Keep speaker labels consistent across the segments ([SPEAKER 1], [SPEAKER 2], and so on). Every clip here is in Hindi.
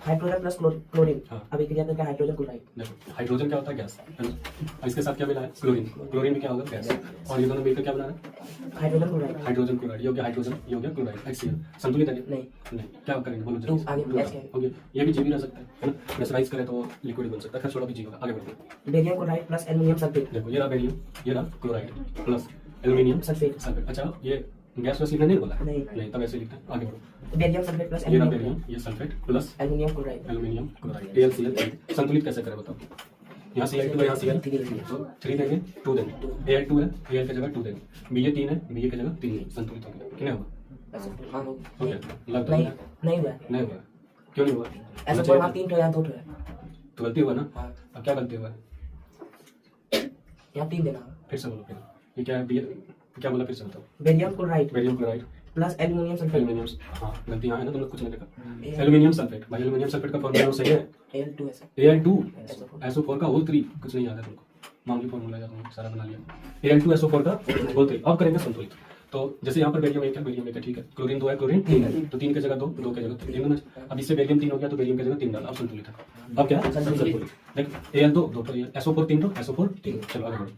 [SPEAKER 1] हाइड्रोजन प्लस क्लोरीन
[SPEAKER 2] हाँ।
[SPEAKER 1] अभिक्रिया करके हाइड्रोजन क्लोराइड।
[SPEAKER 2] देखो हाइड्रोजन क्या होता है? गैस है ना? और इसके साथ क्या मिला है? क्लोरीन। क्लोरीन भी क्या होगा? गैस। और ये दोनों मिलकर क्या बना रहा है?
[SPEAKER 1] Hydrogen chloride.
[SPEAKER 2] Hydrogen chloride. ये हो गया हाइड्रोजन, ये हो गया क्लोराइड, HCl। संतुलित है क्या?
[SPEAKER 1] नहीं।
[SPEAKER 2] नहीं। क्या करेंगे बोलो
[SPEAKER 1] टू,
[SPEAKER 2] जल्दी
[SPEAKER 1] आगे
[SPEAKER 2] से।
[SPEAKER 1] H क्या है?
[SPEAKER 2] हो गया। ये भी जी भी रह सकता है ना? प्रेशराइज करें तो लिक्विड बन सकता है। खैर छोड़ो, भी जी होगा। आगे बढ़ते हैं।
[SPEAKER 1] Barium chloride plus aluminium sulphate.
[SPEAKER 2] देखो ये रहा बेरियम, ये रहा chloride plus aluminium
[SPEAKER 1] sulphate.
[SPEAKER 2] Sulphate. अच्छा ये गैस वैसे लिखना नहीं बोला?
[SPEAKER 1] नहीं।
[SPEAKER 2] तब ऐसे लिखते हैं। आगे बढ़ो।
[SPEAKER 1] बेरियम सल्फेट प्लस
[SPEAKER 2] ये रहा
[SPEAKER 1] एल्युमिनियम
[SPEAKER 2] बेरियम, ये sulphate plus
[SPEAKER 1] aluminium chloride.
[SPEAKER 2] Aluminium chloride, AlCl। संतुलित कैसे करें बताओ? यहाँ Cl2 है, यहाँ Cl, तो 3 देंगे, 2 देंगे। Al2 है, Al की जगह 2 देंगे। Ba 3 है, Ba की जगह 3 देंगे। संतुलित हो गया। कितने होगा?
[SPEAKER 1] ऐसे हाँ हो
[SPEAKER 2] हो गया? लगता
[SPEAKER 1] नहीं
[SPEAKER 2] है
[SPEAKER 1] नहीं हुआ
[SPEAKER 2] नहीं हुआ। क्यों नहीं हुआ?
[SPEAKER 1] ऐसे तो यहाँ 3 ठो यहाँ 2 ठो है।
[SPEAKER 2] तो गलती हुआ ना?
[SPEAKER 1] हाँ।
[SPEAKER 2] अब क्या गलती हुआ?
[SPEAKER 1] यहाँ 3 देना होगा।
[SPEAKER 2] फिर से बोलो। फिर ये क्या है? क्या बोला? फिर से बताओ।
[SPEAKER 1] Barium chloride
[SPEAKER 2] barium chloride
[SPEAKER 1] plus aluminium sulphate.
[SPEAKER 2] Aluminium. हाँ गलती यहाँ है ना, तुमने कुछ नहीं लिखा। Aluminium sulphate. भाई एल्यूमिनियम सल्फेट का फॉर्मूला सही है?
[SPEAKER 1] Al2 ऐसा
[SPEAKER 2] Al2 SO4 का होल 3। कुछ नहीं याद है तुमको? मामूली फॉर्मूला याद है, सारा बना लिया। Al2 SO4 का होल 3। अब करेंगे संतुलित। तो जैसे यहाँ पर बेरियम 1 है, बेरियम 1 है, ठीक है। क्लोरीन 2 है, क्लोरीन 3 है, तो 3 की जगह 2, 2 की जगह 3 है। अब इससे बेरियम 3 हो गया, तो बेरियम की जगह 3 डाला। अब संतुलित है। अब क्या है? संतुलित। देखो Al2 2 तो SO4 3 तो SO4 3। चलो आगे बढ़ो।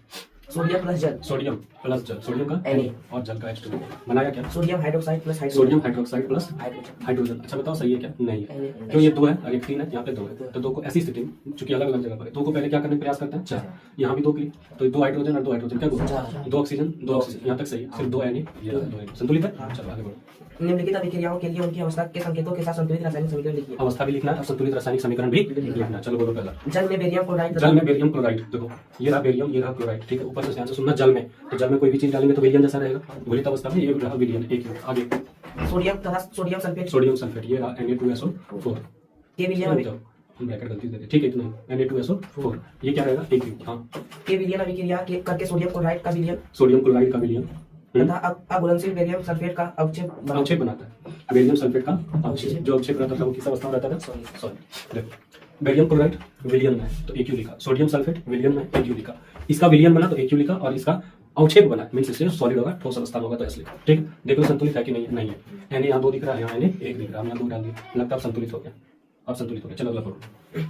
[SPEAKER 1] सोडियम प्लस जल।
[SPEAKER 2] सोडियम प्लस जल। सोडियम का
[SPEAKER 1] Na
[SPEAKER 2] और जल का H2। बनाया क्या?
[SPEAKER 1] Sodium hydroxide plus
[SPEAKER 2] sodium hydroxide plus
[SPEAKER 1] hydrogen.
[SPEAKER 2] Hydrogen. अच्छा बताओ सही है क्या? नहीं है। क्यों? ये 2 है और एक 3 है, यहाँ पे 2 है। तो 2 को ऐसी स्थिति में, चूंकि अलग अलग जगह पर है, 2 को पहले क्या करने का प्रयास करते हैं? 4। यहाँ भी 2 की, तो 2 हाइड्रोजन और 2 हाइड्रोजन क्या बोलते? 2 ऑक्सीजन, 2 ऑक्सीजन। यहाँ तक सही है। सिर्फ 2 है नहीं, ये 2 है। संतुलित है। चलो आगे बढ़ो।
[SPEAKER 1] निम्नलिखित अभिक्रियाओं के लिए उनकी अवस्था के संकेतों के साथ संतुलित रासायनिक समीकरण लिखिए।
[SPEAKER 2] अवस्था भी लिखना है और संतुलित रासायनिक समीकरण भी लिखना है। चलो बोलो पहला।
[SPEAKER 1] जल में बेरियम क्लोराइड
[SPEAKER 2] जल में बेरियम क्लोराइड। देखो ये रहा बेरियम, ये रहा क्लोराइड, ठीक है। ऊपर से ध्यान से सुनना। जल में, तो जल में कोई भी चीज डालेंगे तो विलयन जैसा रहेगा। घुलित अवस्था में ये रहा विलयन। एक आगे
[SPEAKER 1] सोडियम तथा सोडियम सल्फेट
[SPEAKER 2] सोडियम सल्फेट। ये रहा Na2SO4
[SPEAKER 1] के विलयन
[SPEAKER 2] हम ब्रैकेट गलती से देते, ठीक है इतना। Na2SO4 ये क्या रहेगा? AQ। हाँ
[SPEAKER 1] के विलयन अभिक्रिया करके सोडियम क्लोराइड का विलयन
[SPEAKER 2] सोडियम क्लोराइड का विलयन
[SPEAKER 1] तथा अघुलनशील बेरियम सल्फेट का
[SPEAKER 2] अवक्षेप बनाता है। बेरियम सल्फेट का अवक्षेप, जो अवक्षेप रहता था वो किस अवस्था में रहता था? सॉरी। देखो बेरियम क्लोराइड विलयन में है तो AQ लिखा, सोडियम सल्फेट विलयन में AQ लिखा, इसका विलयन बना तो AQ लिखा, और इसका अवक्षेप बना मीन्स इससे सॉलिड होगा, ठोस अवस्था में होगा तो S लिखा। ठीक, देखो संतुलित है कि नहीं? नहीं है। Na यहाँ 2 दिख रहा है, यहाँ Na 1 दिख रहा है, हम यहाँ 2 डाल दिए, लगता है संतुलित हो गया। अब संतुलित हो गया। चलो अगला पढ़ो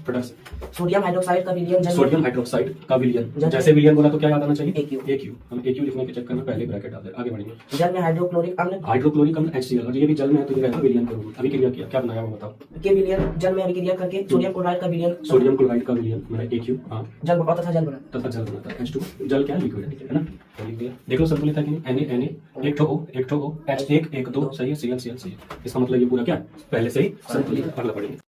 [SPEAKER 2] फटाफट।
[SPEAKER 1] सोडियम हाइड्रोक्साइड का विलयन
[SPEAKER 2] सोडियम हाइड्रोक्साइड का विलयन। जैसे विलयन बोला तो क्या याद आना चाहिए?
[SPEAKER 1] AQ।
[SPEAKER 2] हम AQ लिखने के चक्कर में पहले ब्रैकेट डाल दे। आगे बढ़ेंगे।
[SPEAKER 1] जल में हाइड्रोक्लोरिक अम्ल
[SPEAKER 2] हाइड्रोक्लोरिक अम्ल HCl, और ये भी जल में है तो ये रहेगा विलयन के रूप में। अभी क्रिया किया, क्या बनाया वो बताओ?
[SPEAKER 1] के विलयन जल में अभिक्रिया करके सोडियम क्लोराइड का विलयन
[SPEAKER 2] सोडियम क्लोराइड का विलयन मेरा AQ। हाँ
[SPEAKER 1] जल तथा जल बना
[SPEAKER 2] तथा जल बनाता है H2। जल क्या है? लिक्विड है ना। तो लिख दिया। देख लो संतुलित है कि नहीं? Na एक ठो O, एक ठो O, H1 1 2 सही है, Cl Cl सही है। इसका मतलब ये पूरा क्या है? पहले से ही संतुलित। अगला पढ़ेंगे।